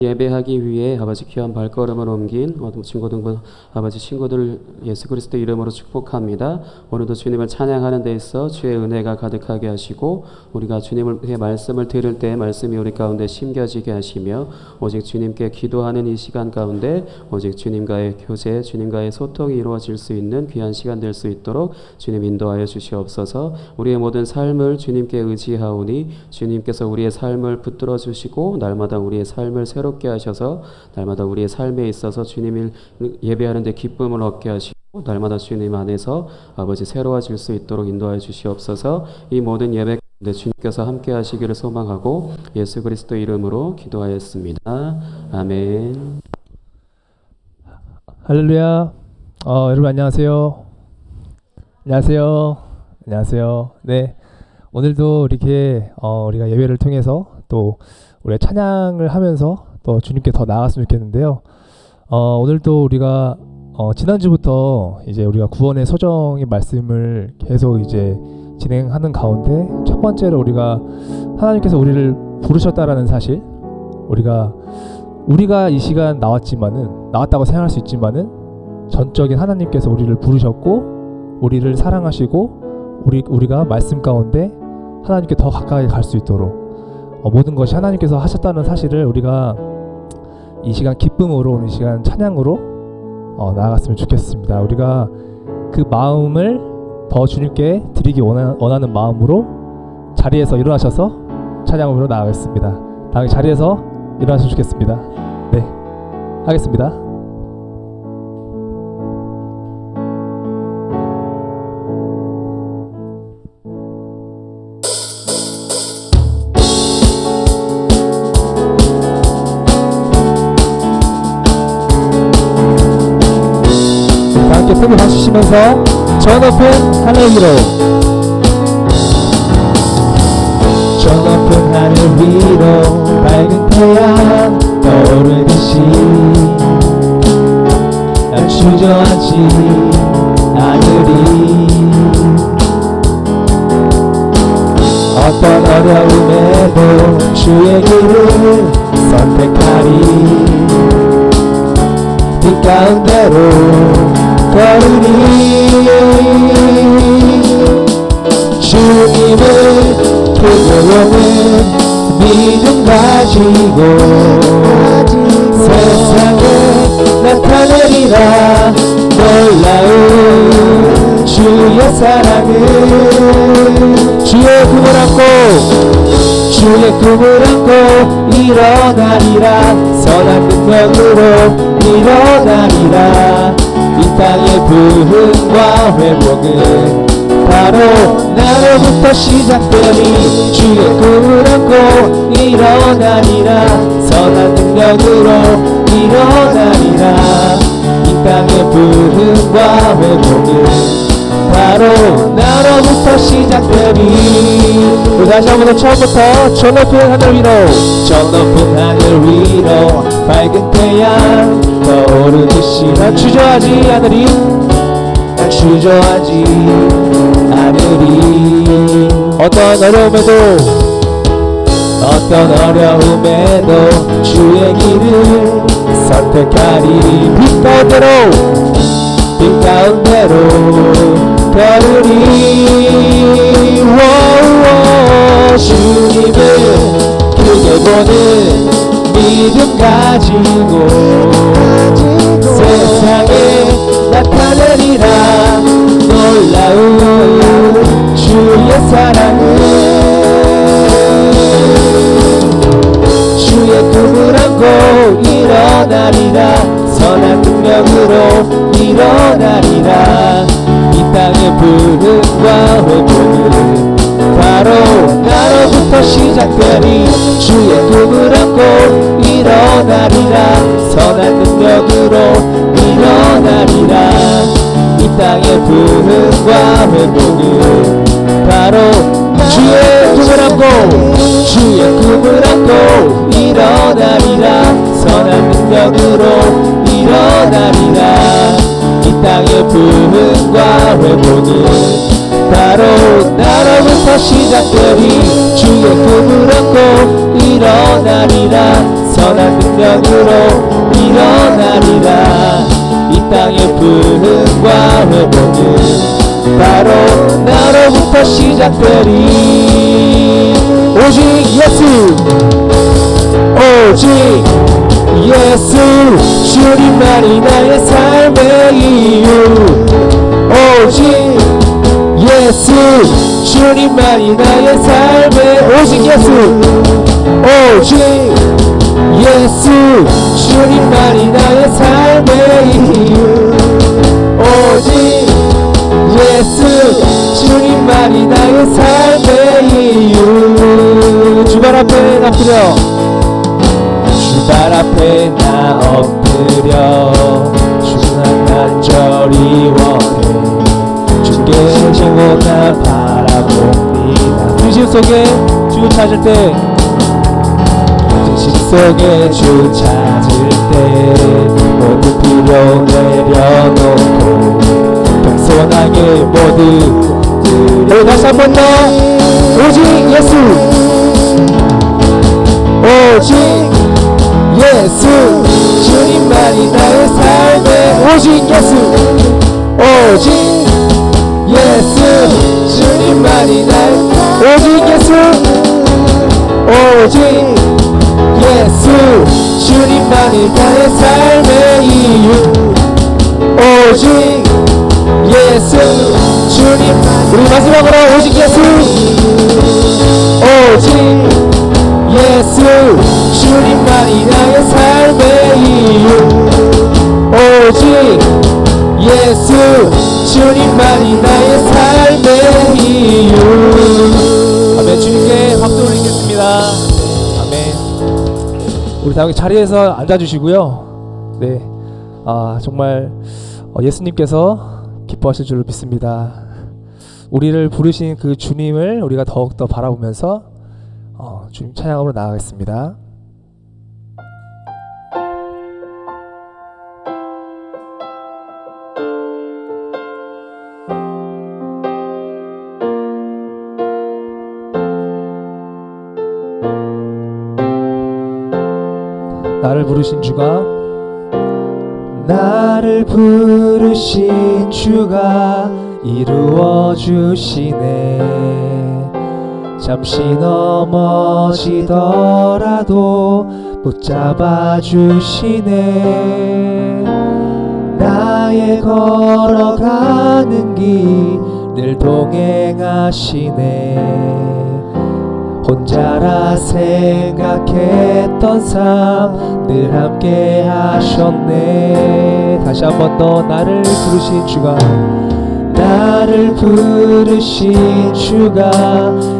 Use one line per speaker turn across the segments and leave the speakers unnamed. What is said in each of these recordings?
예배하기 위해 아버지 귀한 발걸음을 옮긴 친구들 예수 그리스도 이름으로 축복합니다. 오늘도 주님을 찬양하는 데 있어 주의 은혜가 가득하게 하시고 우리가 주님의 말씀을 들을 때 말씀이 우리 가운데 심겨지게 하시며 오직 주님께 기도하는 이 시간 가운데 오직 주님과의 교제, 주님과의 소통이 이루어질 수 있는 귀한 시간 될 수 있도록 주님 인도하여 주시옵소서. 우리의 모든 삶을 주님께 의지하오니 주님께서 우리의 삶을 붙들어 주시고 날마다 우리의 삶을 새롭게 하셔서 날마다 우리의 삶에 있어서 주님을 예배하는 데 기쁨을 얻게 하시고 날마다 주님 안에서 아버지 새로워질 수 있도록 인도하여 주시옵소서. 이 모든 예배 가운데 주님께서 함께 하시기를 소망하고 예수 그리스도 이름으로 기도하였습니다. 아멘.
할렐루야. 여러분 안녕하세요. 안녕하세요. 네, 오늘도 이렇게 우리가 예배를 통해서 또 우리가 찬양을 하면서 또 주님께 더 나아갔으면 좋겠는데요. 오늘도 우리가 지난주부터 이제 우리가 구원의 소정의 말씀을 계속 이제 진행하는 가운데 첫 번째로 우리가 하나님께서 우리를 부르셨다라는 사실, 우리가 이 시간 나왔다고 생각할 수 있지만은 전적인 하나님께서 우리를 부르셨고 우리를 사랑하시고 우리가 말씀 가운데 하나님께 더 가까이 갈 수 있도록 모든 것이 하나님께서 하셨다는 사실을 우리가 이 시간 기쁨으로, 이 시간 찬양으로 나아갔으면 좋겠습니다. 우리가 그 마음을 더 주님께 드리기 원하는 마음으로 자리에서 일어나셔서 찬양으로 나아가겠습니다. 다 자리에서 일어나시면 좋겠습니다. 네, 하겠습니다. 손을 봐주시면서 저 높은 하늘 위로, 저 높은 하늘 위로 밝은 태양 떠오르듯이 난 주저하지 않으리. 어떤 어려움에도 주의 길을 선택하리. 빛 가운데로 걸으니 주님을 그대로는 믿음 가지고 세상에 나타내리라. 놀라운 주의 사랑을, 주의 꿈을 안고 일어나리라. 선한 능력으로 일어나리라. 이 땅의 부흥과 회복은 바로 나로부터 시작되니 주의 꿈을 안고 일어나리라. 선한 능력으로 일어나리라. 이 땅의 부흥과 회복은 바로 나로부터 시작되니. 우리 다시 한번 더 처음부터 저 높은 하늘 위로, 저 높은 하늘 위로 밝은 태양 떠오르듯이 난 주저하지 않으리. 어떤 어려움에도 주의 길을 선택하리. 빛 가운데로 걸으리. 주님을 크게 보는 믿음 가지고 세상에 나타내리라. 놀라운 주의 사랑을, 주의 꿈을 안고 일어나리라. 선한 능력으로 일어나리라. 이 땅의 부흥과 회복은 바로 나로부터 시작되니 주의 꿈을 안고 일어나리라. 선한 능력으로 일어나리라. 이 땅의 부흥과 회복은 바로 주의 꿈을 안고 일어나리라. 선한 능력으로 일어나리라. 이 땅의 부흥과 회복은 바로 나로부터 시작되리. 주의 꿈을 안고 일어나리라. 선한 능력으로 일어나리라. 이 땅의 부흥과 회복은 바로 나로부터 시작되리. 오직 예수, 오직 예수, 주님만이 나의 삶의 이유. 오직 예수, 주님만이 나의 삶의, 오직 예수, 오직 예수, 주님만이 나의 삶의 이유. 오직 예수, 주님만이 나의 삶의 이유. 주발 앞에 나 엎드려, 주발 앞에 나 엎드려 주만 간절히 원해. 주께 지고 나 바라봅니다. 중심 속에 주 찾을 때, 중심 속에 주 찾을 때 모든 필요 내려놓고 겸손하게 모두 드려. 다시 한 번 더. 오직 예수, 오직 예수, 주님만이 나의 삶의, 오직 예수, 오직 예수, 주님만이 나의, 오직 예수, 오직 예수, 주님만이 나의 삶의 이유. 오직 예수, 주님. 우리 마지막으로 오직 예수, 오직 예수, 주님만이 나의 삶의 이유. 오직 예수, 주님만이 나의 삶의 이유. 아멘. 주님께 박수 올리겠습니다. 아멘. 우리 다 여기 자리에서 앉아주시고요. 네, 정말 예수님께서 기뻐하실 줄로 믿습니다. 우리를 부르신 그 주님을 우리가 더욱더 바라보면서 주님 찬양으로 나아가겠습니다. 나를 부르신 주가, 나를 부르신 주가 이루어 주시네. 잠시 넘어지더라도 붙잡아 주시네. 나의 걸어가는 길을 동행하시네. 혼자라 생각했던 삶 늘 함께 하셨네. 다시 한 번 더. 나를 부르신 주가, 나를 부르신 주가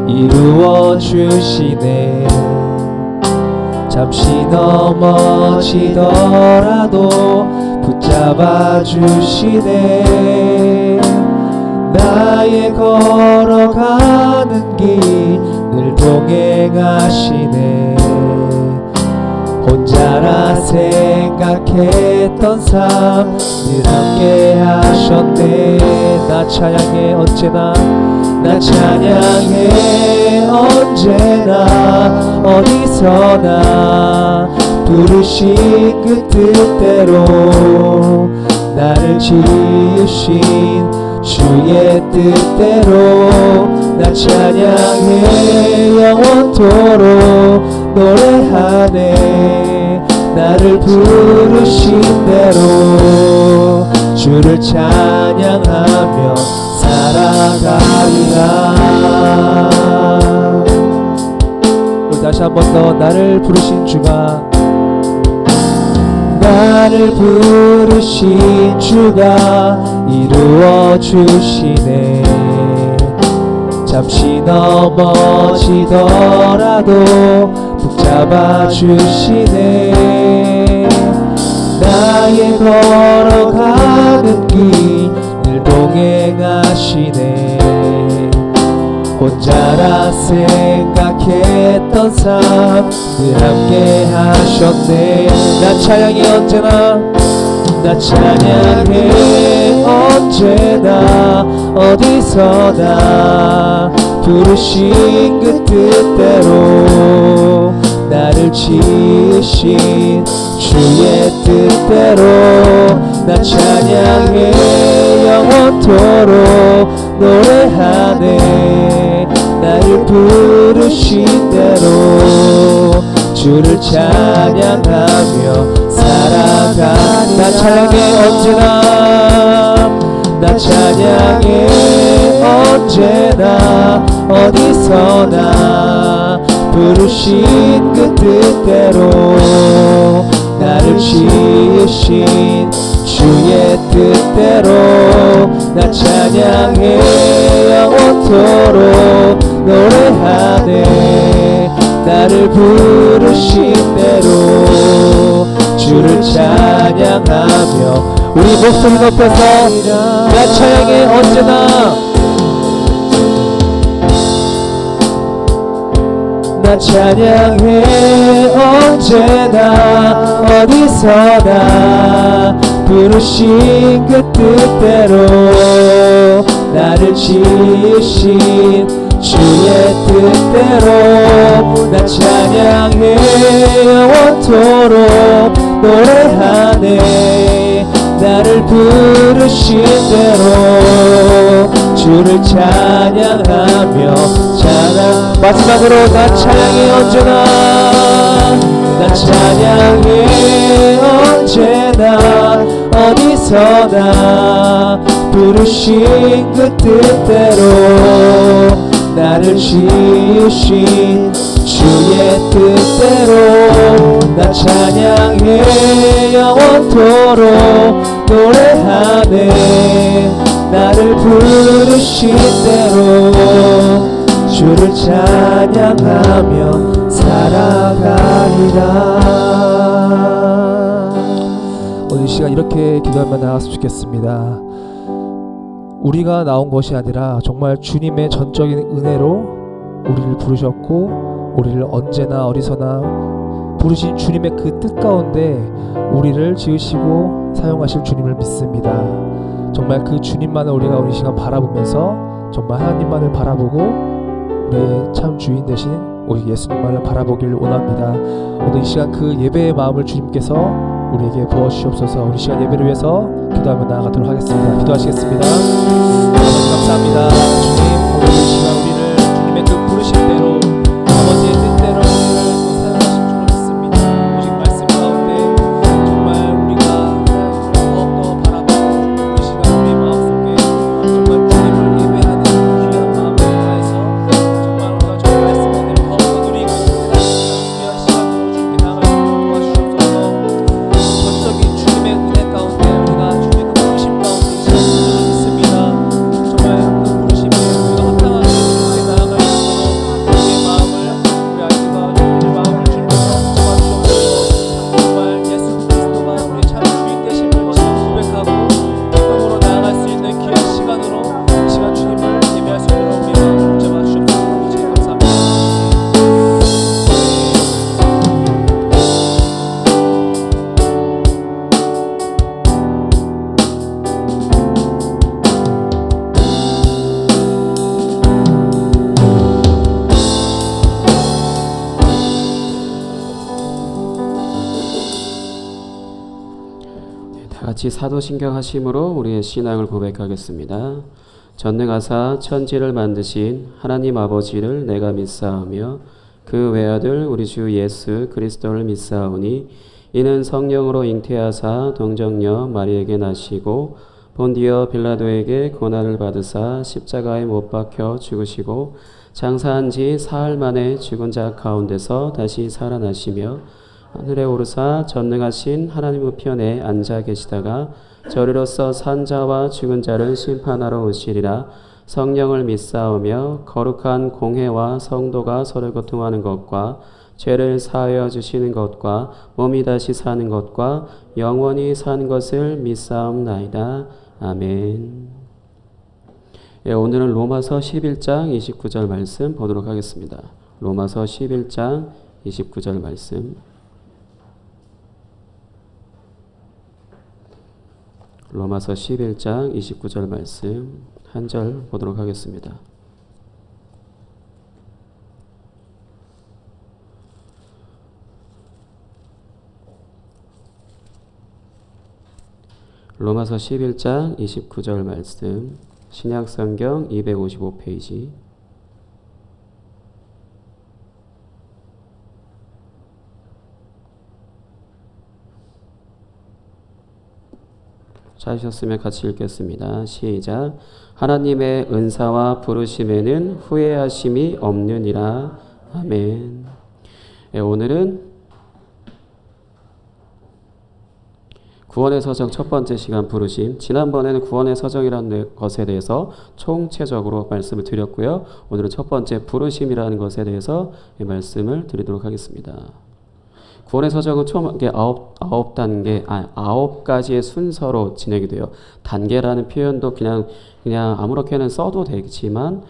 이루어 주시네. 잠시 넘어지더라도 붙잡아 주시네. 나의 걸어가는 길 늘 동행하시네. 혼자라 생각했던 삶 늘 함께 하셨네. 나 찬양해 언제나, 나 찬양해 언제나 어디서나 부르신 그 뜻대로 나를 지으신 주의 뜻대로 나 찬양해 영원토록 노래하네. 나를 부르신 대로 주를 찬양하며 살아가리라. 우리 다시 한 번 더. 나를 부르신 주가, 나를 부르신 주가 이루어 주시네. 잠시 넘어지더라도 붙잡아 주시네. 나의 걸어가는 길을 동행하시네. 혼자라 생각했던 삶 늘 함께 하셨네. 나 찬양해 언제나, 나 찬양해 언제나 어디서나 부르신 그 뜻대로 나를 지으신 주의 뜻대로 나 찬양해 영원토록 노래하네. 나를 부르신 대로 주를 찬양하며 살아가리. 나 찬양해 언제나, 나 찬양해 언제나 어디서나 부르신 그 뜻대로 나를 지으신 주의 뜻대로 나 찬양해 영원토록 노래하네. 나를 부르신 대로 주를 찬양하며 우리 목소리 높여서 나 찬양해 언제나, 나 찬양해 언제나 어디서나 부르신 그 뜻대로 나를 지으신 주의 뜻대로 나 찬양해 영원토록 노래하네. 나를 부르신 대로 주를 찬양하며 찬양. 마지막으로 나 찬양해 언제나, 나 찬양해 언제나 어디서나 부르신 그 뜻대로 나를 지으신 주의 뜻대로 나 찬양해 영원토록 노래하네. 나를 부르신 대로 주를 찬양하며 살아가리라. 오늘 이 시간 이렇게 기도하며 나갔으면 좋겠습니다. 우리가 나온 것이 아니라 정말 주님의 전적인 은혜로 우리를 부르셨고 우리를 언제나 어디서나 부르신 주님의 그 뜻 가운데 우리를 지으시고 사용하실 주님을 믿습니다. 정말 그 주님만을 우리가 우리 시간 바라보면서 정말 하나님만을 바라보고 우리의 참 주인 되신 우리 예수님만을 바라보길 원합니다. 오늘 이 시간 그 예배의 마음을 주님께서 우리에게 부어주시옵소서. 우리 시간 예배를 위해서 기도하며 나아가도록 하겠습니다. 기도하시겠습니다. 아버지 감사합니다. 주님, 오늘 이 시간 우리를 주님의 그 부르심대로 아버지의 뜻대로 우리를 또 사용하실 줄 믿습니다. 오직 말씀 가운데 정말 우리가 더욱더 바라보고 이 시간 우리의 마음속에 정말 주님을 예배하는 귀한 마음을 다해서 정말 우리가 정말 말씀 그대로 더욱더 누리고 깨닫는 귀한 시간으로 주님께 나아갈 수 있도록 도와주시옵소서. 전적인 주님의 은혜 가운데 우리가 주님의 그 부르심 가운데 이 시간 믿습니다. 정말 그 부르심에 우리가 합당하게 주님께 나아갈 수 있도록 우리의 마음을 우리 아이들과 우리의 마음을 주님께 도와주시옵소서. 정말 예수 그리스도가 우리 참 주인 되심을 고백하고 기쁨으로 나아갈 수 있는 귀한 시간으로 이 시간 주님을 예배할 수 있도록 우리 마음을 붙잡아 주옵소서. 아버지 감사합니다.
다 같이 사도신경 하심으로 우리의 신앙을 고백하겠습니다. 전능하사 천지를 만드신 하나님 아버지를 내가 믿사오며 그 외아들 우리 주 예수 그리스도를 믿사오니 이는 성령으로 잉태하사 동정녀 마리에게 나시고 본디오 빌라도에게 고난을 받으사 십자가에 못 박혀 죽으시고 장사한 지 사흘 만에 죽은 자 가운데서 다시 살아나시며 하늘에 오르사 전능하신 하나님 우편에 앉아 계시다가 저리로서 산 자와 죽은 자를 심판하러 오시리라. 성령을 믿사오며 거룩한 공회와 성도가 서로 교통하는 것과 죄를 사하여 주시는 것과 몸이 다시 사는 것과 영원히 사는 것을 믿사옵나이다. 아멘. 예, 오늘은 로마서 11장 29절 말씀 보도록 하겠습니다. 로마서 11장 29절 말씀. 로마서 11장 29절 말씀 한 절 보도록 하겠습니다. 로마서 11장 29절 말씀, 신약성경 255페이지. 찾으셨으면 같이 읽겠습니다. 시작. 하나님의 은사와 부르심에는 후회하심이 없느니라. 아멘. 오늘은 구원의 서정 첫 번째 시간 부르심. 지난번에는 구원의 서정이라는 것에 대해서 총체적으로 말씀을 드렸고요. 오늘은 첫 번째 부르심이라는 것에 대해서 말씀을 드리도록 하겠습니다. 구원의 서정은 총 아홉 단계, 아홉 가지의 순서로 진행이 돼요. 단계라는 표현도 그냥 아무렇게나 써도 되지만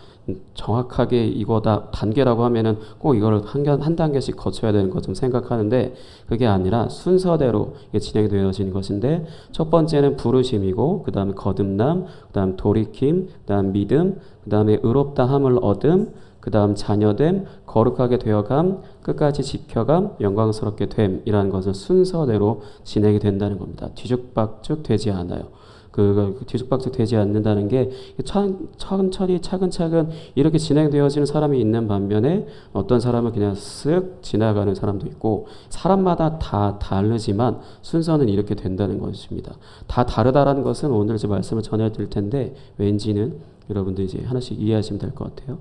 정확하게 이거다 단계라고 하면은 꼭 이걸 한 단계씩 거쳐야 되는 것 좀 생각하는데 그게 아니라 순서대로 진행이 되어지는 것인데 첫 번째는 부르심이고 그 다음에 거듭남, 그 다음 돌이킴, 그 다음 믿음, 그 다음에 의롭다함을 얻음, 그 다음 자녀됨, 거룩하게 되어감, 끝까지 지켜감, 영광스럽게 됨이라는 것은 순서대로 진행이 된다는 겁니다. 뒤죽박죽 되지 않아요. 뒤죽박죽 되지 않는다는 게 천천히 차근차근 이렇게 진행되어지는 사람이 있는 반면에 어떤 사람은 그냥 쓱 지나가는 사람도 있고 사람마다 다 다르지만 순서는 이렇게 된다는 것입니다. 다 다르다라는 것은 오늘 이제 말씀을 전해드릴 텐데 왠지는 여러분들 이제 하나씩 이해하시면 될 것 같아요.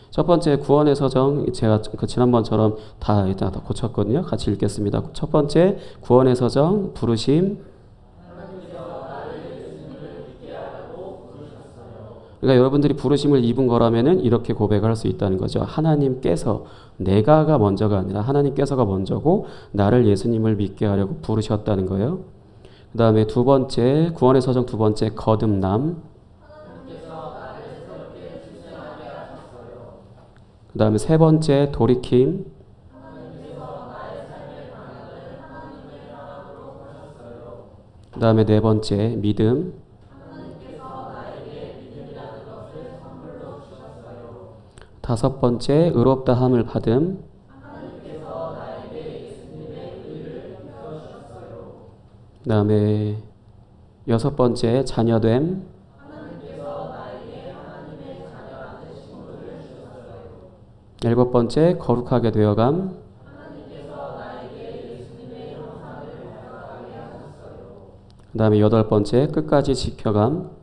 첫 번째 구원의 서정 제가 지난번처럼 다 고쳤거든요. 같이 읽겠습니다. 첫 번째 구원의 서정 부르심. 그러니까 여러분들이 부르심을 입은 거라면은 이렇게 고백할 수 있다는 거죠. 하나님께서 내가가 먼저가 아니라 하나님께서가 먼저고 나를 예수님을 믿게 하려고 부르셨다는 거예요. 그 다음에 두 번째 구원의 서정 두 번째 거듭남. 그 다음에 세 번째 돌이킴. 그 다음에 네 번째 믿음. 다섯 번째 의롭다함을 받음. 그 다음에 여섯 번째 자녀됨. 일곱 번째 거룩하게 되어감. 그 다음에 여덟 번째 끝까지 지켜감.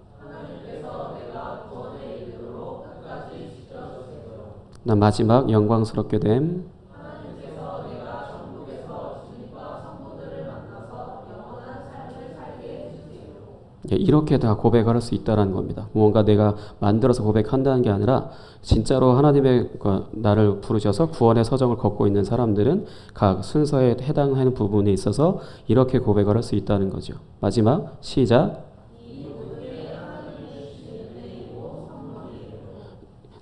그 다음 마지막 영광스럽게 됨. 이렇게 다 고백을 할 수 있다는 겁니다. 뭔가 내가 만들어서 고백한다는 게 아니라 진짜로 하나님의 나를 부르셔서 구원의 서정을 걷고 있는 사람들은 각 순서에 해당하는 부분에 있어서 이렇게 고백을 할 수 있다는 거죠. 마지막 시작.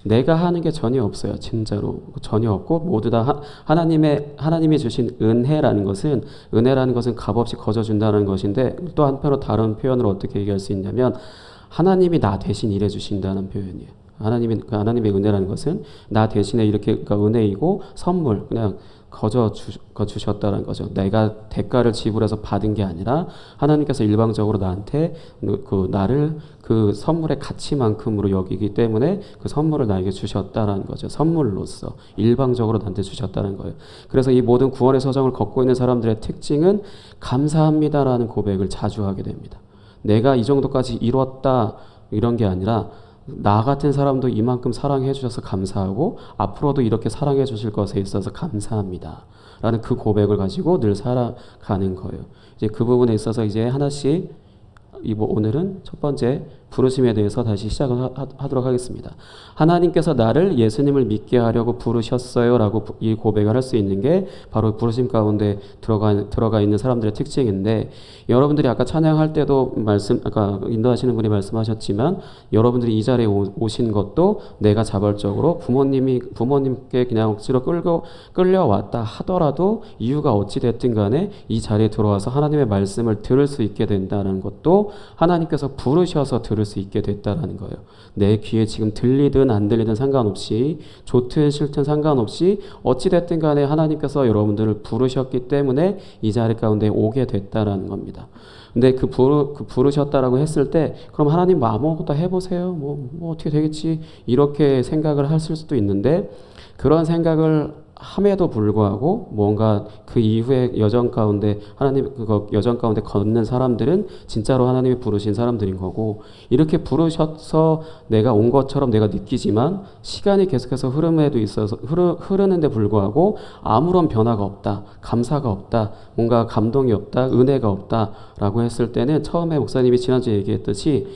내가 하는 게 전혀 없어요. 진짜로 전혀 없고 모두 다 하나님이 주신 은혜라는 것은 값없이 거저준다는 것인데 또 한편으로 다른 표현으로 어떻게 얘기할 수 있냐면 하나님이 나 대신 일해 주신다는 표현이에요. 하나님의 은혜라는 것은 나 대신에 이렇게 은혜이고 선물 그냥 주셨다는 거죠. 내가 대가를 지불해서 받은 게 아니라 하나님께서 일방적으로 나한테 나를 그 선물의 가치만큼으로 여기기 때문에 그 선물을 나에게 주셨다는 거죠. 선물로서 일방적으로 나한테 주셨다는 거예요. 그래서 이 모든 구원의 서정을 걷고 있는 사람들의 특징은 감사합니다라는 고백을 자주 하게 됩니다. 내가 이 정도까지 이뤘다 이런 게 아니라 나 같은 사람도 이만큼 사랑해 주셔서 감사하고 앞으로도 이렇게 사랑해 주실 것에 있어서 감사합니다 라는 그 고백을 가지고 늘 살아가는 거예요. 이제 그 부분에 있어서 이제 하나씩 오늘은 첫 번째 부르심에 대해서 다시 시작을 하도록 하겠습니다. 하나님께서 나를 예수님을 믿게 하려고 부르셨어요 라고 이 고백을 할 수 있는 게 바로 부르심 가운데 들어가 있는 사람들의 특징인데 여러분들이 아까 찬양할 때도 아까 인도하시는 분이 말씀하셨지만 여러분들이 이 자리에 오신 것도 내가 자발적으로 부모님께 그냥 억지로 끌려왔다 하더라도 이유가 어찌 됐든 간에 이 자리에 들어와서 하나님의 말씀을 들을 수 있게 된다는 것도 하나님께서 부르셔서 들을 수 있게 됐다라는 거예요. 내 귀에 지금 들리든 안 들리든 상관없이, 좋든 싫든 상관없이 어찌됐든 간에 하나님께서 여러분들을 부르셨기 때문에 이 자리 가운데 오게 됐다라는 겁니다. 근데 부르셨다라고 했을 때 그럼 하나님 뭐 아무것도 해보세요. 뭐 어떻게 되겠지, 이렇게 생각을 하실 수도 있는데, 그런 생각을 함에도 불구하고 뭔가 그 이후에 여정 가운데 하나님 그거 여정 가운데 걷는 사람들은 진짜로 하나님이 부르신 사람들인 거고, 이렇게 부르셔서 내가 온 것처럼 내가 느끼지만 시간이 계속해서 흐름에도 있어서 흐르는데 불구하고 아무런 변화가 없다, 감사가 없다, 뭔가 감동이 없다, 은혜가 없다라고 했을 때는, 처음에 목사님이 지난주에 얘기했듯이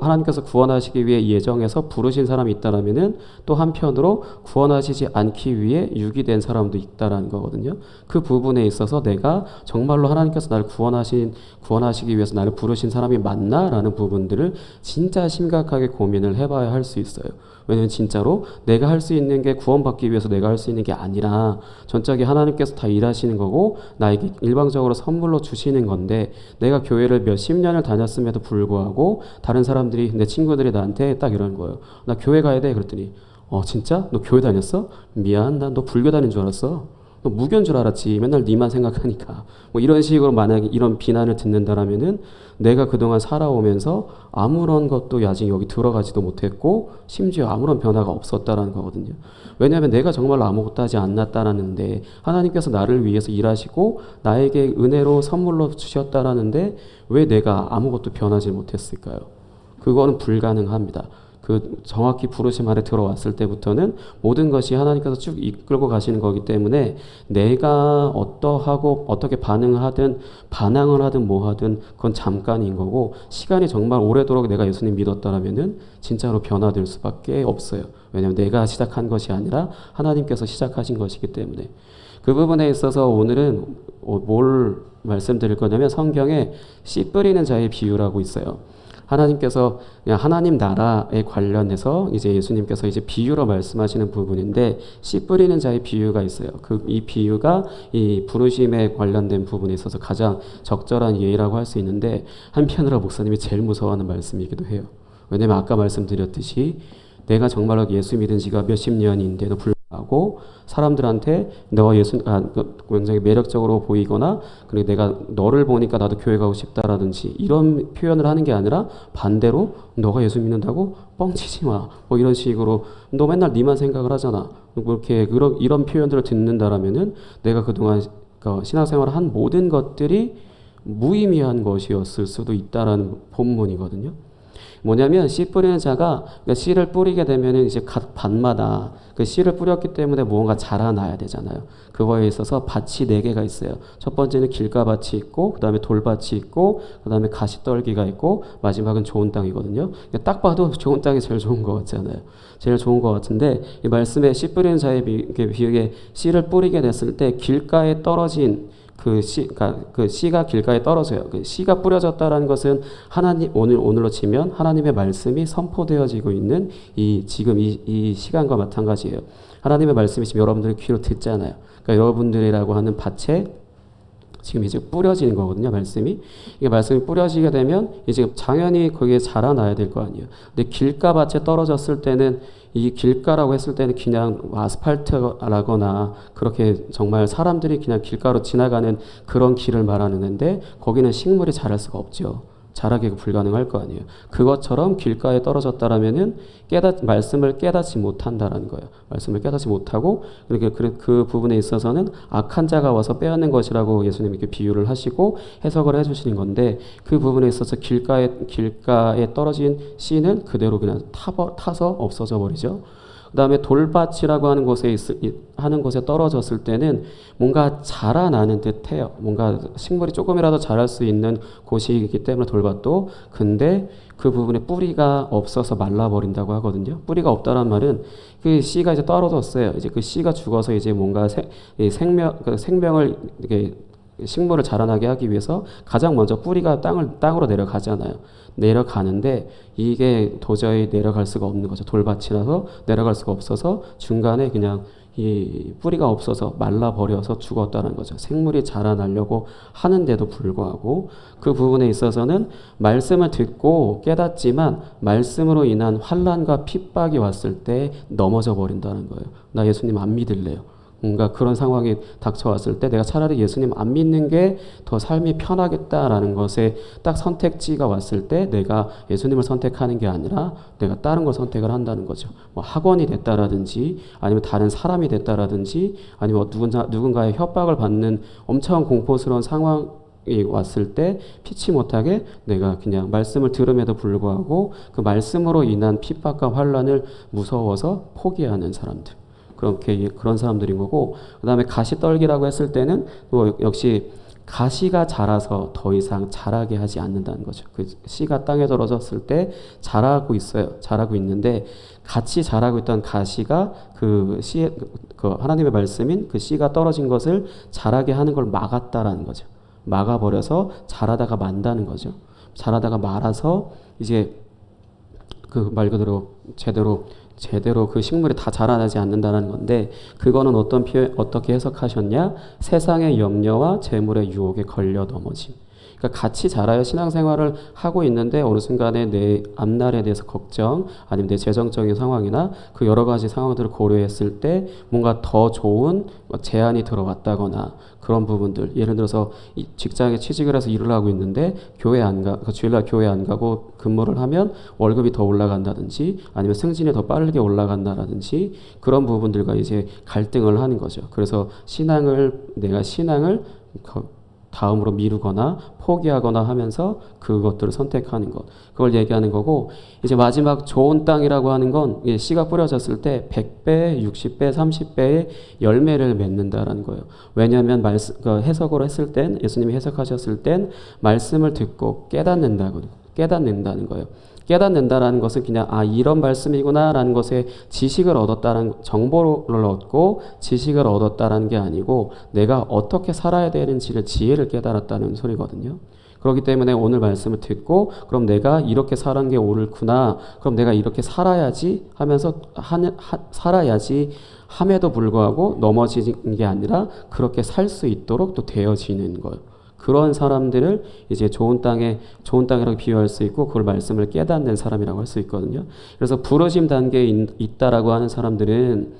하나님께서 구원하시기 위해 예정해서 부르신 사람이 있다라면은 또 한편으로 구원하시지 않기 위해 유기된 사람도 있다라는 거거든요. 그 부분에 있어서 내가 정말로 하나님께서 나를 구원하시기 위해서 나를 부르신 사람이 맞나라는 부분들을 진짜 심각하게 고민을 해봐야 할 수 있어요. 왜냐면 진짜로 내가 할 수 있는 게, 구원받기 위해서 내가 할 수 있는 게 아니라 전적이 하나님께서 다 일하시는 거고 나에게 일방적으로 선물로 주시는 건데, 내가 교회를 몇십 년을 다녔음에도 불구하고 다른 사람들이, 내 친구들이 나한테 딱 이러는 거예요. 나 교회 가야 돼. 그랬더니 진짜? 너 교회 다녔어? 미안, 난 너 불교 다닌 줄 알았어. 너 무교인 줄 알았지. 맨날 니만 생각하니까. 뭐 이런 식으로 만약에 이런 비난을 듣는다라면은 내가 그동안 살아오면서 아무런 것도 아직 여기 들어가지도 못했고 심지어 아무런 변화가 없었다라는 거거든요. 왜냐하면 내가 정말로 아무것도 하지 않았다라는데, 하나님께서 나를 위해서 일하시고 나에게 은혜로 선물로 주셨다라는데 왜 내가 아무것도 변하지 못했을까요? 그거는 불가능합니다. 정확히 부르심 아래 들어왔을 때부터는 모든 것이 하나님께서 쭉 이끌고 가시는 거기 때문에, 내가 어떠하고 어떻게 반응을 하든 뭐 하든 그건 잠깐인 거고, 시간이 정말 오래도록 내가 예수님 믿었다라면은 진짜로 변화될 수밖에 없어요. 왜냐하면 내가 시작한 것이 아니라 하나님께서 시작하신 것이기 때문에. 그 부분에 있어서 오늘은 뭘 말씀드릴 거냐면, 성경에 씨 뿌리는 자의 비유라고 있어요. 하나님께서 그냥 하나님 나라에 관련해서 이제 예수님께서 이제 비유로 말씀하시는 부분인데, 씨 뿌리는 자의 비유가 있어요. 이 비유가 이 부르심에 관련된 부분에 있어서 가장 적절한 예라고 할 수 있는데, 한편으로 목사님이 제일 무서워하는 말씀이기도 해요. 왜냐면 아까 말씀드렸듯이 내가 정말로 예수 믿은 지가 몇십 년인데도 불구하고 사람들한테 너가 굉장히 매력적으로 보이거나, 그리고 내가 너를 보니까 나도 교회 가고 싶다라든지 이런 표현을 하는 게 아니라 반대로 너가 예수 믿는다고 뻥치지 마, 뭐 이런 식으로 너 맨날 니만 생각을 하잖아, 그렇게 이런 표현들을 듣는다라면은 내가 그동안 신앙생활을 한 모든 것들이 무의미한 것이었을 수도 있다라는 본문이거든요. 뭐냐면 씨 뿌리는 자가, 그러니까 씨를 뿌리게 되면은 이제 각 밭마다 그 씨를 뿌렸기 때문에 무언가 자라나야 되잖아요. 그거에 있어서 밭이 4개가 있어요. 첫 번째는 길가밭이 있고, 그 다음에 돌밭이 있고, 그 다음에 가시떨기가 있고, 마지막은 좋은 땅이거든요. 그러니까 딱 봐도 좋은 땅이 제일 좋은 것 같잖아요. 제일 좋은 것 같은데, 이 말씀에 씨 뿌리는 자의 비유에 씨를 뿌리게 됐을 때 길가에 떨어진 그 씨가 길가에 떨어져요. 그 씨가 뿌려졌다라는 것은 오늘로 치면 하나님의 말씀이 선포되어지고 있는 지금 이 시간과 마찬가지예요. 하나님의 말씀이 지금 여러분들의 귀로 듣잖아요. 그러니까 여러분들이라고 하는 밭에 지금 이제 뿌려지는 거거든요, 말씀이. 이게 말씀이 뿌려지게 되면 이제 당연히 거기에 자라나야 될 거 아니에요. 근데 길가밭에 떨어졌을 때는, 이 길가라고 했을 때는 그냥 아스팔트라거나 그렇게 정말 사람들이 그냥 길가로 지나가는 그런 길을 말하는데, 거기는 식물이 자랄 수가 없죠. 자라기가 불가능할 거 아니에요. 그것처럼 길가에 떨어졌다라면은 말씀을 깨닫지 못한다라는 거예요. 말씀을 깨닫지 못하고, 그 부분에 있어서는 악한 자가 와서 빼앗는 것이라고 예수님이 이렇게 비유를 하시고 해석을 해주시는 건데, 그 부분에 있어서 길가에 떨어진 씨는 그대로 그냥 타서 없어져 버리죠. 그 다음에 돌밭이라고 하는 곳에 떨어졌을 때는 뭔가 자라나는 듯해요. 뭔가 식물이 조금이라도 자랄 수 있는 곳이기 때문에 돌밭도. 근데 그 부분에 뿌리가 없어서 말라버린다고 하거든요. 뿌리가 없다는 말은 그 씨가 이제 떨어졌어요. 이제 그 씨가 죽어서 이제 뭔가 생명을 이렇게 식물을 자라나게 하기 위해서 가장 먼저 뿌리가 땅으로 내려가잖아요. 내려가는데 이게 도저히 내려갈 수가 없는 거죠. 돌밭이라서 내려갈 수가 없어서 중간에 그냥 이 뿌리가 없어서 말라버려서 죽었다는 거죠. 생물이 자라나려고 하는데도 불구하고 그 부분에 있어서는 말씀을 듣고 깨닫지만 말씀으로 인한 환난과 핍박이 왔을 때 넘어져 버린다는 거예요. 나 예수님 안 믿을래요. 뭔가 그런 상황이 닥쳐왔을 때 내가 차라리 예수님 안 믿는 게 더 삶이 편하겠다라는 것에 딱 선택지가 왔을 때 내가 예수님을 선택하는 게 아니라 내가 다른 걸 선택을 한다는 거죠. 뭐 학원이 됐다라든지 아니면 다른 사람이 됐다라든지 아니면 누군가의 협박을 받는 엄청 공포스러운 상황 이 왔을 때 피치 못하게 내가 그냥 말씀을 들음에도 불구하고 그 말씀으로 인한 핍박과 환난을 무서워서 포기하는 사람들. 그렇게 그런 사람들인 거고, 그다음에 가시떨기라고 했을 때는 또 역시 가시가 자라서 더 이상 자라게 하지 않는다는 거죠. 그 씨가 땅에 떨어졌을 때 자라고 있어요. 자라고 있는데 같이 자라고 있던 가시가 그 씨의 그 하나님의 말씀인 그 씨가 떨어진 것을 자라게 하는 걸 막았다라는 거죠. 막아버려서 자라다가 만다는 거죠. 자라다가 말아서 이제 그 말 그대로 제대로 그 식물이 다 자라나지 않는다는 건데, 그거는 어떻게 해석하셨냐? 세상의 염려와 재물의 유혹에 걸려 넘어짐. 그러니까 같이 자라야 신앙생활을 하고 있는데 어느 순간에 내 앞날에 대해서 걱정 아니면 내 재정적인 상황이나 그 여러 가지 상황들을 고려했을 때 뭔가 더 좋은 제안이 들어왔다거나 그런 부분들, 예를 들어서 직장에 취직을 해서 일을 하고 있는데 주일날 교회 안 가고 근무를 하면 월급이 더 올라간다든지 아니면 승진이 더 빠르게 올라간다든지 그런 부분들과 이제 갈등을 하는 거죠. 그래서 내가 신앙을 다음으로 미루거나 포기하거나 하면서 그것들을 선택하는 것, 그걸 얘기하는 거고, 이제 마지막 좋은 땅이라고 하는 건 씨가 뿌려졌을 때 100배, 60배, 30배의 열매를 맺는다라는 거예요. 왜냐하면 해석으로 했을 땐, 예수님이 해석하셨을 땐 말씀을 듣고 깨닫는다는 거예요. 깨닫는다라는 것은 그냥 이런 말씀이구나라는 것에 지식을 얻었다는, 정보를 얻고 지식을 얻었다라는 게 아니고 내가 어떻게 살아야 되는지를 지혜를 깨달았다는 소리거든요. 그렇기 때문에 오늘 말씀을 듣고 그럼 내가 이렇게 사는 게 옳구나, 그럼 내가 이렇게 살아야지 하면서 살아야지 함에도 불구하고 넘어지는 게 아니라 그렇게 살 수 있도록 또 되어지는 거예요. 그런 사람들을 이제 좋은 땅이라고 비유할 수 있고, 그걸 말씀을 깨닫는 사람이라고 할 수 있거든요. 그래서 부르심 단계에 있다라고 하는 사람들은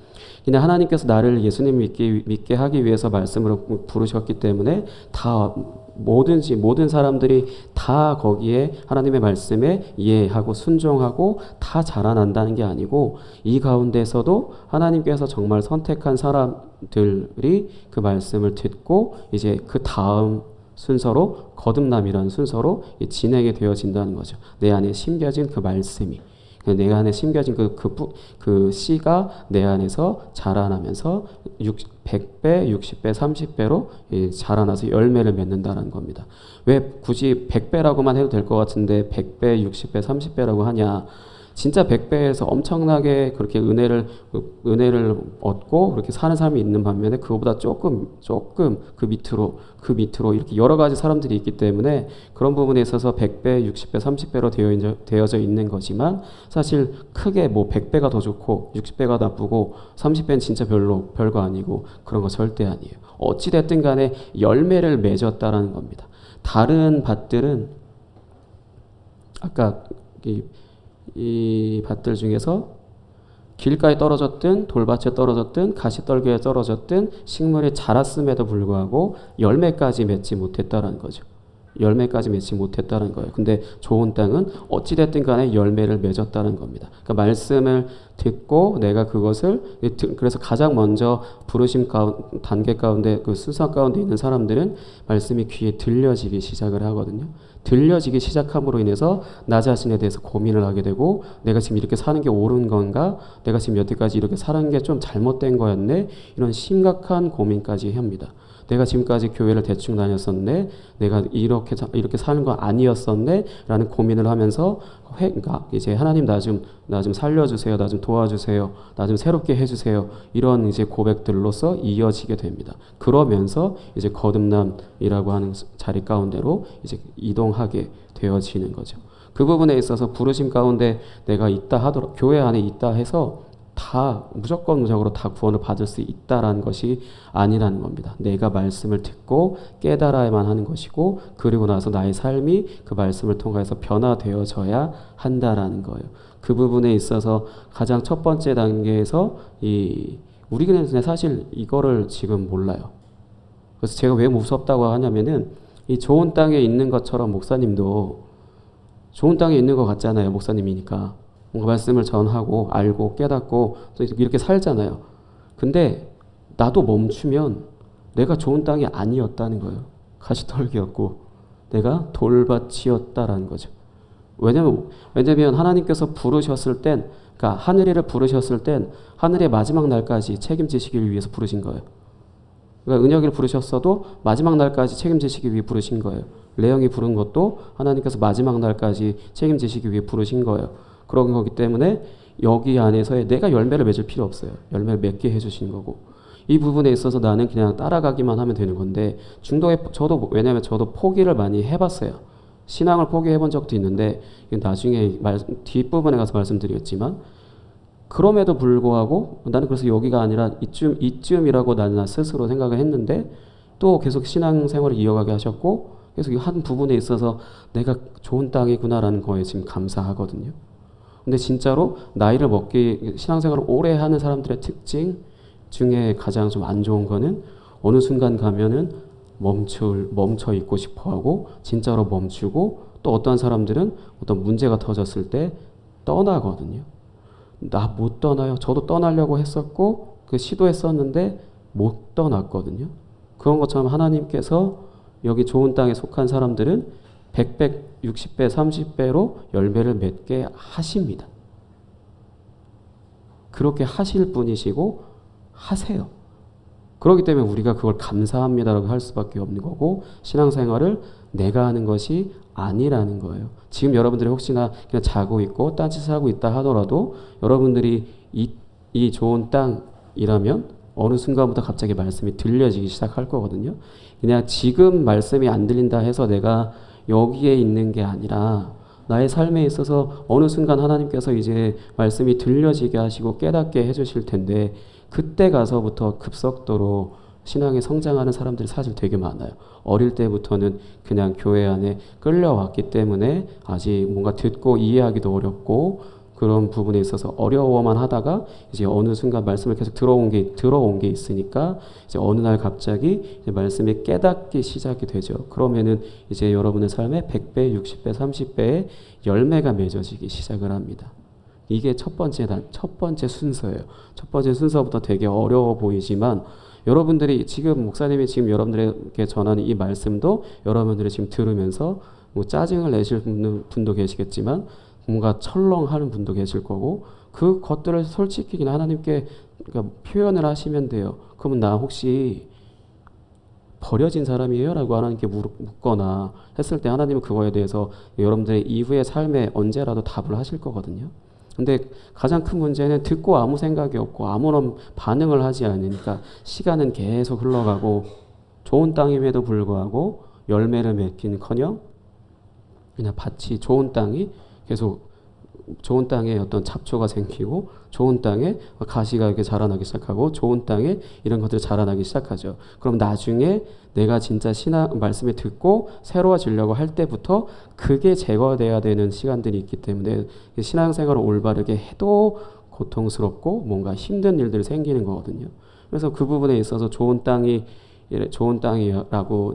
그냥 하나님께서 나를 예수님 믿게 하기 위해서 말씀으로 부르셨기 때문에 모든 사람들이 다 거기에 하나님의 말씀에 이해하고 순종하고 다 자라난다는 게 아니고, 이 가운데서도 하나님께서 정말 선택한 사람들이 그 말씀을 듣고 이제 그 다음 순서로 거듭남이라는 순서로 진행이 되어진다는 거죠. 내 안에 심겨진 그 말씀이, 내 안에 심겨진 그 씨가 내 안에서 자라나면서 100배, 60배, 30배로 자라나서 열매를 맺는다는 겁니다. 왜 굳이 100배라고만 해도 될 것 같은데 100배, 60배, 30배라고 하냐? 진짜 100배에서 엄청나게 그렇게 은혜를 얻고 그렇게 사는 사람이 있는 반면에 그거보다 조금 그 밑으로 이렇게 여러 가지 사람들이 있기 때문에 그런 부분에 있어서 100배, 60배, 30배로 되어져 있는 거지만, 사실 크게 뭐 100배가 더 좋고 60배가 나쁘고 30배는 진짜 별거 아니고 그런 거 절대 아니에요. 어찌 됐든 간에 열매를 맺었다라는 겁니다. 다른 밭들은 아까 이 밭들 중에서 길가에 떨어졌든 돌밭에 떨어졌든 가시떨기에 떨어졌든 식물이 자랐음에도 불구하고 열매까지 맺지 못했다는 거죠. 열매까지 맺지 못했다는 거예요. 근데 좋은 땅은 어찌됐든 간에 열매를 맺었다는 겁니다. 그러니까 말씀을 듣고 내가 그래서 가장 먼저 부르심 단계 가운데, 그 순서 가운데 있는 사람들은 말씀이 귀에 들려지기 시작을 하거든요. 들려지기 시작함으로 인해서 나 자신에 대해서 고민을 하게 되고, 내가 지금 이렇게 사는 게 옳은 건가? 내가 지금 여태까지 이렇게 사는 게 좀 잘못된 거였네? 이런 심각한 고민까지 합니다. 내가 지금까지 교회를 대충 다녔었네, 내가 이렇게 사는 거 아니었었네 라는 고민을 하면서 그러니까 이제 하나님 나 좀 살려주세요, 나 좀 도와주세요, 나 좀 새롭게 해주세요, 이런 이제 고백들로서 이어지게 됩니다. 그러면서 이제 거듭남이라고 하는 자리 가운데로 이제 이동하게 되어지는 거죠. 그 부분에 있어서 부르심 가운데 내가 있다 하도록, 교회 안에 있다 해서 다 무조건적으로 다 구원을 받을 수 있다라는 것이 아니라는 겁니다. 내가 말씀을 듣고 깨달아야만 하는 것이고 그리고 나서 나의 삶이 그 말씀을 통해서 변화되어져야 한다라는 거예요. 그 부분에 있어서 가장 첫 번째 단계에서 우리는 사실 이거를 지금 몰라요. 그래서 제가 왜 무섭다고 하냐면은 이 좋은 땅에 있는 것처럼 목사님도 좋은 땅에 있는 것 같잖아요. 목사님이니까. 뭔가 말씀을 전하고 알고 깨닫고 또 이렇게 살잖아요. 근데 나도 멈추면 내가 좋은 땅이 아니었다는 거예요. 가시떨기였고 내가 돌밭이었다라는 거죠. 왜냐면 하나님께서 부르셨을 땐, 그러니까 하늘이를 부르셨을 땐 하늘의 마지막 날까지 책임지시기 위해서 부르신 거예요. 그러니까 은혁이를 부르셨어도 마지막 날까지 책임지시기 위해 부르신 거예요. 레영이 부른 것도 하나님께서 마지막 날까지 책임지시기 위해 부르신 거예요. 그런 거기 때문에 여기 안에서의 내가 열매를 맺을 필요 없어요. 열매를 맺게 해주신 거고 이 부분에 있어서 나는 그냥 따라가기만 하면 되는 건데 왜냐하면 저도 포기를 많이 해봤어요. 신앙을 포기해본 적도 있는데 나중에 뒷부분에 가서 말씀드리겠지만 그럼에도 불구하고 나는 그래서 여기가 아니라 이쯤이라고 나는 스스로 생각을 했는데 또 계속 신앙생활을 이어가게 하셨고 계속 한 부분에 있어서 내가 좋은 땅이구나라는 거에 지금 감사하거든요. 근데 진짜로 나이를 먹기 신앙생활을 오래 하는 사람들의 특징 중에 가장 좀 안 좋은 거는 어느 순간 가면은 멈춰 있고 싶어하고 진짜로 멈추고 또 어떤 사람들은 어떤 문제가 터졌을 때 떠나거든요. 나 못 떠나요. 저도 떠나려고 했었고 그 시도했었는데 못 떠났거든요. 그런 것처럼 하나님께서 여기 좋은 땅에 속한 사람들은 100배, 60배, 30배로 열매를 맺게 하십니다. 그렇게 하실 분이시고 하세요. 그렇기 때문에 우리가 그걸 감사합니다라고 할 수밖에 없는 거고 신앙생활을 내가 하는 것이 아니라는 거예요. 지금 여러분들이 혹시나 그냥 자고 있고 딴짓을 하고 있다 하더라도 여러분들이 이 좋은 땅이라면 어느 순간부터 갑자기 말씀이 들려지기 시작할 거거든요. 그냥 지금 말씀이 안 들린다 해서 내가 여기에 있는 게 아니라 나의 삶에 있어서 어느 순간 하나님께서 이제 말씀이 들려지게 하시고 깨닫게 해주실 텐데 그때 가서부터 급속도로 신앙에 성장하는 사람들이 사실 되게 많아요. 어릴 때부터는 그냥 교회 안에 끌려왔기 때문에 아직 뭔가 듣고 이해하기도 어렵고 그런 부분에 있어서 어려워만 하다가 이제 어느 순간 말씀을 계속 들어온 게 있으니까 이제 어느 날 갑자기 이제 말씀이 깨닫기 시작이 되죠. 그러면은 이제 여러분의 삶에 100배, 60배, 30배의 열매가 맺어지기 시작을 합니다. 이게 첫 번째 순서예요. 첫 번째 순서부터 되게 어려워 보이지만 여러분들이 지금 목사님이 지금 여러분들에게 전하는 이 말씀도 여러분들이 지금 들으면서 뭐 짜증을 내실 분도 계시겠지만 뭔가 철렁하는 분도 계실 거고 그 것들을 솔직히 그냥 하나님께 그러니까 표현을 하시면 돼요. 그러면 나 혹시 버려진 사람이에요? 라고 하나님께 묻거나 했을 때 하나님은 그거에 대해서 여러분들의 이후의 삶에 언제라도 답을 하실 거거든요. 근데 가장 큰 문제는 듣고 아무 생각이 없고 아무런 반응을 하지 않으니까 시간은 계속 흘러가고 좋은 땅임에도 불구하고 열매를 맺기는커녕 그냥 밭이 좋은 땅이 계속 좋은 땅에 어떤 잡초가 생기고 좋은 땅에 가시가 이렇게 자라나기 시작하고 좋은 땅에 이런 것들이 자라나기 시작하죠. 그럼 나중에 내가 진짜 신앙 말씀을 듣고 새로워지려고 할 때부터 그게 제거돼야 되는 시간들이 있기 때문에 신앙생활을 올바르게 해도 고통스럽고 뭔가 힘든 일들이 생기는 거거든요. 그래서 그 부분에 있어서 좋은 땅이라고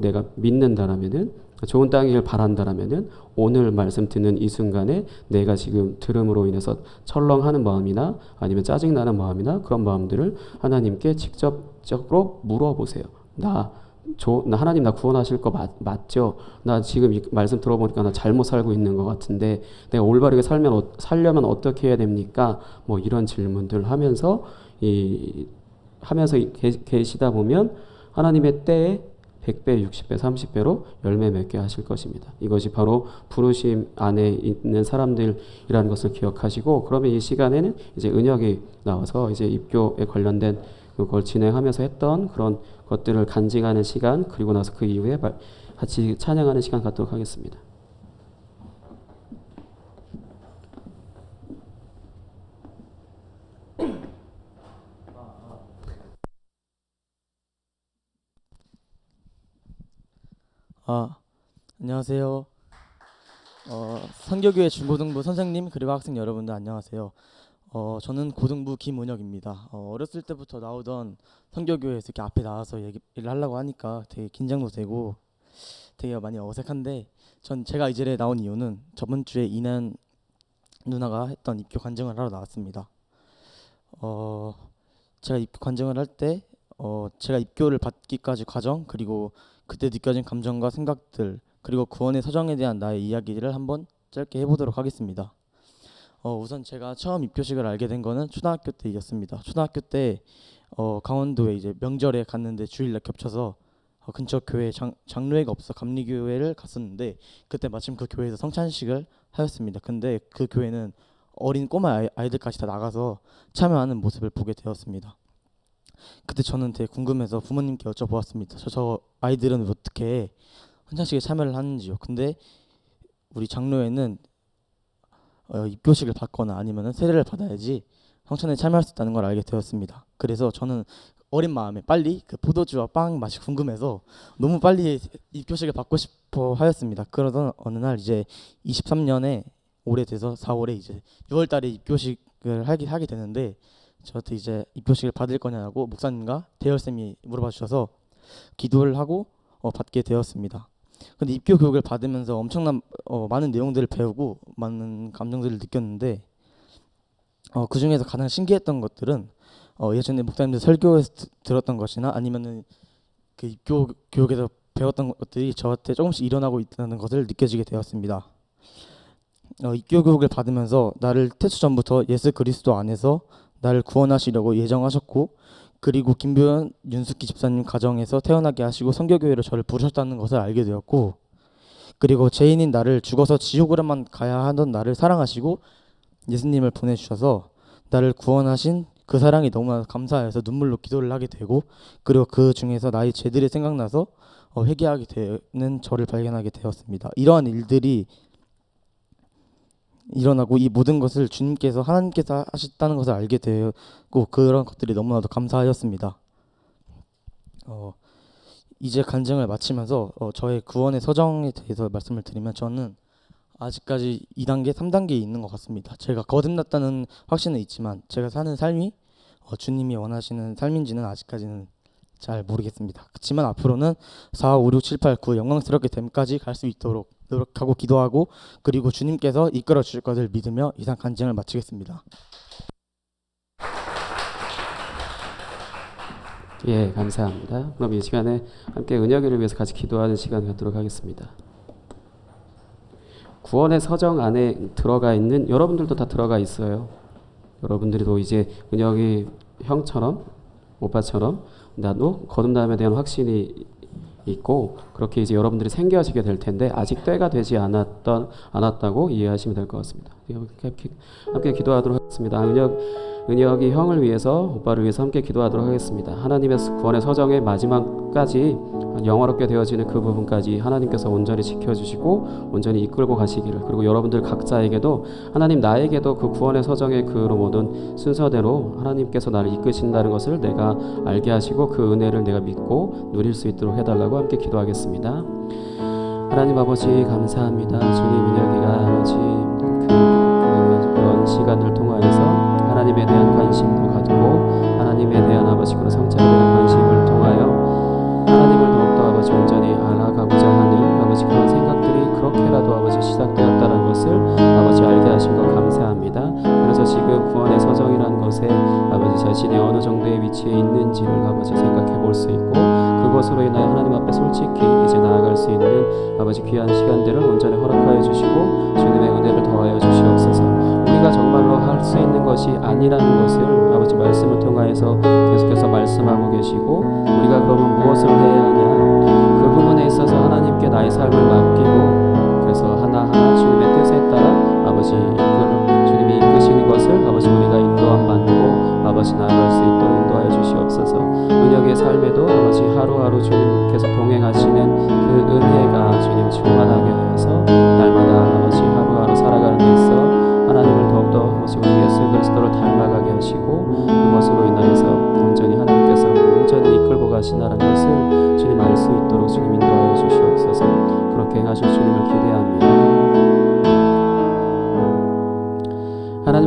내가 믿는다라면은 좋은 땅이길 바란다라면은 오늘 말씀 듣는 이 순간에 내가 지금 들음으로 인해서 철렁하는 마음이나 아니면 짜증나는 마음이나 그런 마음들을 하나님께 직접적으로 물어보세요. 하나님 나 구원하실 거 맞죠? 나 지금 이 말씀 들어보니까 나 잘못 살고 있는 것 같은데 내가 올바르게 살려면 어떻게 해야 됩니까? 뭐 이런 질문들 하면서 계시다 보면 하나님의 때에 100배, 60배, 30배로 열매 맺게 하실 것입니다. 이것이 바로 부르심 안에 있는 사람들이라는 것을 기억하시고 그러면 이 시간에는 이제 은혁이 나와서 이제 입교에 관련된 그걸 진행하면서 했던 그런 것들을 간증하는 시간 그리고 나서 그 이후에 같이 찬양하는 시간 갖도록 하겠습니다.
안녕하세요. 선교교회 중고등부 선생님 그리고 학생 여러분들 안녕하세요. 저는 고등부 김은혁입니다. 어렸을 때부터 나오던 선교교회에서 이렇게 앞에 나와서 얘기를 하려고 하니까 되게 긴장도 되고 되게 많이 어색한데 제가 이 자리에 나온 이유는 저번 주에 이난 누나가 했던 입교 간증을 하러 나왔습니다. 제가 입교 간증을 할 때 제가 입교를 받기까지 과정 그리고 그때 느껴진 감정과 생각들 그리고 구원의 서정에 대한 나의 이야기를 한번 짧게 해보도록 하겠습니다. 우선 제가 처음 입교식을 알게 된 거는 초등학교 때였습니다. 초등학교 때 강원도에 이제 명절에 갔는데 주일날 겹쳐서 근처 교회에 장로회가 없어 감리교회를 갔었는데 그때 마침 그 교회에서 성찬식을 하였습니다. 근데 그 교회는 어린 꼬마 아이들까지 다 나가서 참여하는 모습을 보게 되었습니다. 그때 저는 되게 궁금해서 부모님께 여쭤보았습니다. 저 아이들은 어떻게 성찬식에 참여를 하는지요. 근데 우리 장로회는 입교식을 받거나 아니면 세례를 받아야지 성찬에 참여할 수 있다는 걸 알게 되었습니다. 그래서 저는 어린 마음에 빨리 그 포도주와 빵 맛이 궁금해서 너무 빨리 입교식을 받고 싶어 하였습니다. 그러던 어느 날 이제 23년에 올해 돼서 4월에 이제 6월달에 입교식을 하게 되는데 저한테 이제 입교식을 받을 거냐고 목사님과 대열쌤이 물어봐 주셔서 기도를 하고 받게 되었습니다. 근데 입교 교육을 받으면서 엄청난 많은 내용들을 배우고 많은 감정들을 느꼈는데 그 중에서 가장 신기했던 것들은 예전에 목사님들 설교에서 들었던 것이나 아니면은 그 입교 교육에서 배웠던 것들이 저한테 조금씩 일어나고 있다는 것을 느껴지게 되었습니다. 입교 교육을 받으면서 나를 태초 전부터 예수 그리스도 안에서 나를 구원하시려고 예정하셨고 그리고 김도현 윤숙기 집사님 가정에서 태어나게 하시고 선교교회로 저를 부르셨다는 것을 알게 되었고 그리고 죄인인 나를 죽어서 지옥으로만 가야 하던 나를 사랑하시고 예수님을 보내주셔서 나를 구원하신 그 사랑이 너무나 감사해서 눈물로 기도를 하게 되고 그리고 그 중에서 나의 죄들이 생각나서 회개하게 되는 저를 발견하게 되었습니다. 이러한 일들이 일어나고 이 모든 것을 주님께서 하나님께서 하셨다는 것을 알게 되었고 그런 것들이 너무나도 감사하였습니다. 이제 간증을 마치면서 저의 구원의 서정에 대해서 말씀을 드리면 저는 아직까지 2단계, 3단계에 있는 것 같습니다. 제가 거듭났다는 확신은 있지만 제가 사는 삶이 주님이 원하시는 삶인지는 아직까지는 잘 모르겠습니다. 그렇지만 앞으로는 4, 5, 6, 7, 8, 9 영광스럽게 됨까지 갈 수 있도록 노력하고 기도하고 그리고 주님께서 이끌어 주실 것을 믿으며 이상 간증을 마치겠습니다.
예, 감사합니다. 그럼 이 시간에 함께 은혁이를 위해서 같이 기도하는 시간 갖도록 하겠습니다. 구원의 서정 안에 들어가 있는 여러분들도 다 들어가 있어요. 여러분들도 이제 은혁이 형처럼 오빠처럼 나도 거듭남에 대한 확신이 있고 그렇게 이제 여러분들이 생겨지게 될 텐데 아직 때가 되지 않았다고 이해하시면 될 것 같습니다. 함께 기도하도록 하겠습니다. 은혁이 형을 위해서 오빠를 위해서 함께 기도하도록 하겠습니다. 하나님의 구원의 서정의 마지막까지 영화롭게 되어지는 그 부분까지 하나님께서 온전히 지켜주시고 온전히 이끌고 가시기를 그리고 여러분들 각자에게도 하나님 나에게도 그 구원의 서정의 그 모든 순서대로 하나님께서 나를 이끄신다는 것을 내가 알게 하시고 그 은혜를 내가 믿고 누릴 수 있도록 해달라고 함께 기도하겠습니다. 하나님 아버지 감사합니다. 주님 은혁이가 아버지 그런 시간을 통하여서 하나님에 대한 관심도 갖고 하나님에 대한 아버지 그런 성찰에 대한 관심을 통하여 하나님을 더욱더 아버지 온전히 알아가고자 하는 아버지 그런 생각들이 그렇게라도 아버지 시작되었다는 것을 아버지 알게 하신 것 감사합니다. 그래서 지금 구원의 서정이라는 것에 아버지 자신이 어느 정도의 위치에 있는지를 아버지 생각해 볼 수 있고 그것으로 인하여 하나님 앞에 솔직히 이제 나아갈 수 있는 아버지 귀한 시간들을 온전히 허락하여 주시고 주님의 은혜를 더하여 주시옵소서. 우리가 정말로 할 수 있는 것이 아니라는 것을 아버지 말씀을 통하여서 계속해서 말씀하고 계시고 우리가 그러면 무엇을 해야 하냐 그 부분에 있어서 하나님께 나의 삶을 맡기고 그래서 하나하나 주님의 뜻에 따라 아버지 주님이 이끄시는 것을 아버지 우리가 인도함 받고 아버지 나아갈 수 있도록 인도하여 주시옵소서. 은혁의 삶에도 아버지 하루하루 주님께서 동행하시는 그 은혜가 주님 충만하게 하여서 날마다 아버지 하루하루 살아가는 데 있어 하나님을 더욱더 아버지 우리 예수 그리스도를 닮아가게 하시고 그것으로 인하여서 온전히 하나님께서 온전히 이끌고 가신다는 것을 주님 알 수 있도록 주님 인도하여 주시옵소서. 그렇게 행하실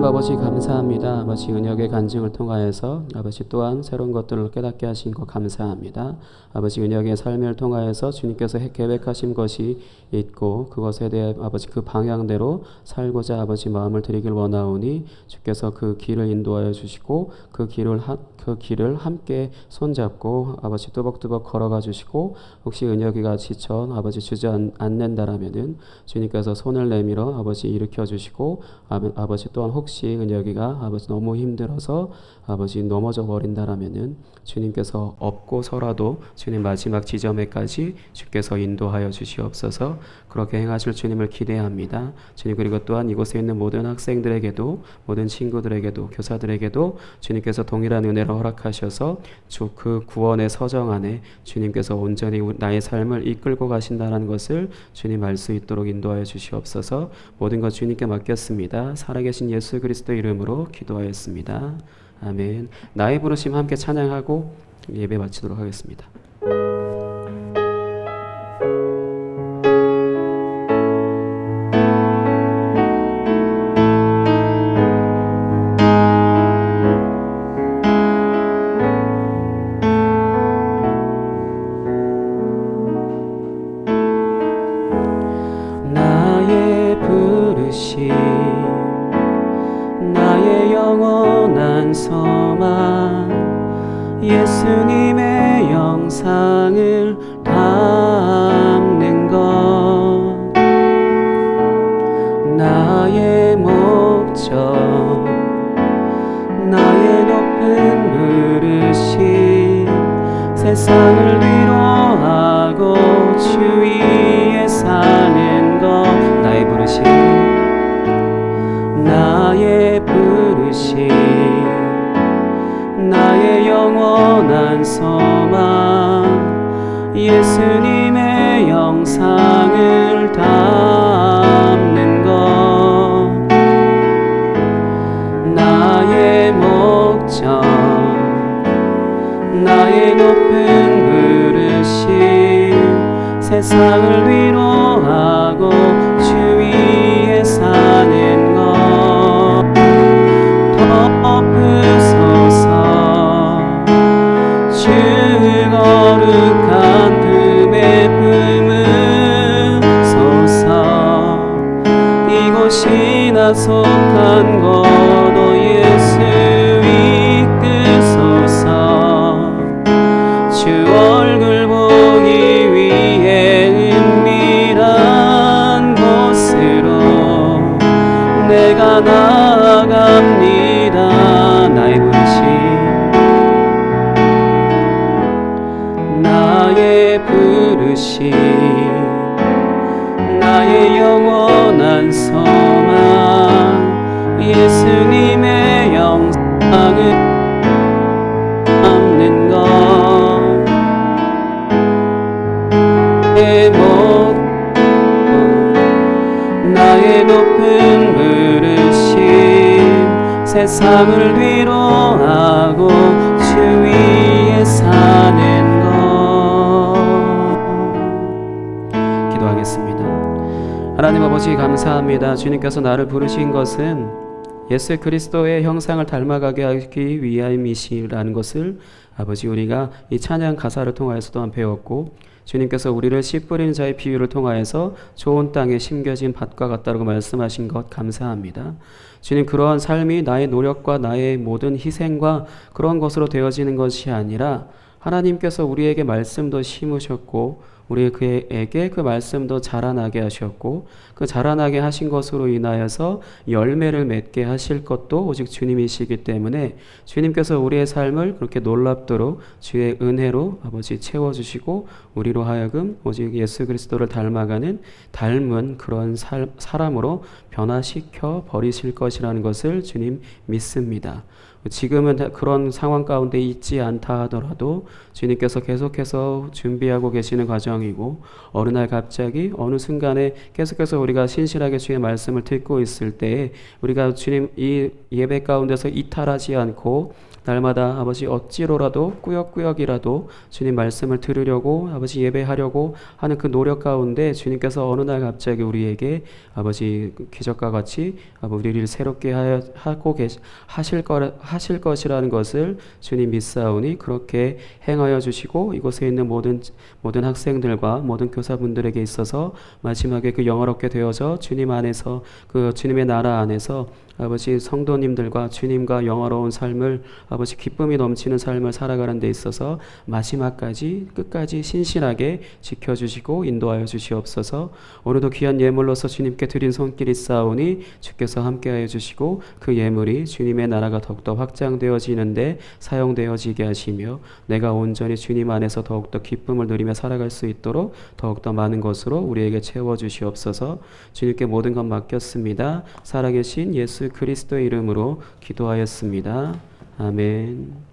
하나님 아버지 감사합니다. 아버지 은혁의 간증을 통하여서 아버지 또한 새로운 것들을 깨닫게 하신 것 감사합니다. 아버지 은혁의 삶을 통하여서 주님께서 계획하신 것이 있고 그것에 대해 아버지 그 방향대로 살고자 아버지 마음을 드리길 원하오니 주께서 그 길을 인도하여 주시고 그 길을 함께 손잡고 아버지 뚜벅뚜벅 걸어가 주시고 혹시 은혁이가 지쳐 아버지 주저앉는다라면은 주님께서 손을 내밀어 아버지 일으켜 주시고 아버지 또한 혹시 은혁이가 아버지 너무 힘들어서 아버지 넘어져 버린다라면은 주님께서 업고서라도 주님 마지막 지점에까지 주께서 인도하여 주시옵소서. 그렇게 행하실 주님을 기대합니다. 주님 그리고 또한 이곳에 있는 모든 학생들에게도 모든 친구들에게도 교사들에게도 주님께서 동일한 은혜를 허락하셔서 주 그 구원의 서정 안에 주님께서 온전히 나의 삶을 이끌고 가신다는 것을 주님 알 수 있도록 인도하여 주시옵소서. 모든 것 주님께 맡겼습니다. 살아계신 예수 그리스도 이름으로 기도하였습니다. 아멘. 나의 부르심 함께 찬양하고 예배 마치도록 하겠습니다. 나의 부르심 나의 영원한 소망 예수님의 영상을 담는 것 나의 목적 나의 높은 부르심 세상을 위로하고 주 위에 사는 것 나의 부르심 나의 부르심 나의 영원한 소망 예수님의 영상을 담는 것 나의 목적 나의 높은 부르심 세상을 위로하고 주 위에 사는 것 덮으소서 주 거룩한 품에 품으소서 이곳이 나 속한 곳 오 예수 이끄소서 주 얼굴 보기 위해 은밀한 곳으로 내가 나아갑니다. 나의 부르심 나의 부르심 나의 영원한 소망 예수님의 영상을 담는 것 내 목 나의 높은 부르심 세상을 위로하고 주 위에 사는 것 기도하겠습니다. 하나님 아버지 감사합니다. 주님께서 나를 부르신 것은 예수 그리스도의 형상을 닮아가게 하기 위함이시라는 것을 아버지 우리가 이 찬양 가사를 통하여서 또한 배웠고 주님께서 우리를 씨 뿌리는 자의 비유를 통하여서 좋은 땅에 심겨진 밭과 같다고 말씀하신 것 감사합니다. 주님 그러한 삶이 나의 노력과 나의 모든 희생과 그런 것으로 되어지는 것이 아니라 하나님께서 우리에게 말씀도 심으셨고 우리에게 그 말씀도 자라나게 하셨고 그 자라나게 하신 것으로 인하여서 열매를 맺게 하실 것도 오직 주님이시기 때문에 주님께서 우리의 삶을 그렇게 놀랍도록 주의 은혜로 아버지 채워주시고 우리로 하여금 오직 예수 그리스도를 닮아가는 닮은 그런 사람으로 변화시켜 버리실 것이라는 것을 주님 믿습니다. 지금은 그런 상황 가운데 있지 않다 하더라도 주님께서 계속해서 준비하고 계시는 과정이고 어느 날 갑자기 어느 순간에 계속해서 우리가 신실하게 주의 말씀을 듣고 있을 때에 우리가 주님 이 예배 가운데서 이탈하지 않고 날마다 아버지 어찌로라도 꾸역꾸역이라도 주님 말씀을 들으려고 아버지 예배하려고 하는 그 노력 가운데 주님께서 어느 날 갑자기 우리에게 아버지 기적과 같이 우리를 새롭게 하실 것이라는 것을 주님 믿사오니 그렇게 행하여 주시고 이곳에 있는 모든 학생들과 모든 교사분들에게 있어서 마지막에 그 영화롭게 되어져 주님 안에서 그 주님의 나라 안에서 아버지 성도님들과 주님과 영화로운 삶을 아버지 기쁨이 넘치는 삶을 살아가는 데 있어서 마지막까지 끝까지 신실하게 지켜주시고 인도하여 주시옵소서. 오늘도 귀한 예물로서 주님께 드린 손길이 싸우니 주께서 함께하여 주시고 그 예물이 주님의 나라가 더욱더 확장되어지는데 사용되어지게 하시며 내가 온전히 주님 안에서 더욱더 기쁨을 누리며 살아갈 수 있도록 더욱더 많은 것으로 우리에게 채워주시옵소서. 주님께 모든 것 맡겼습니다. 살아계신 예수 그리스도의 이름으로 기도하였습니다. 아멘.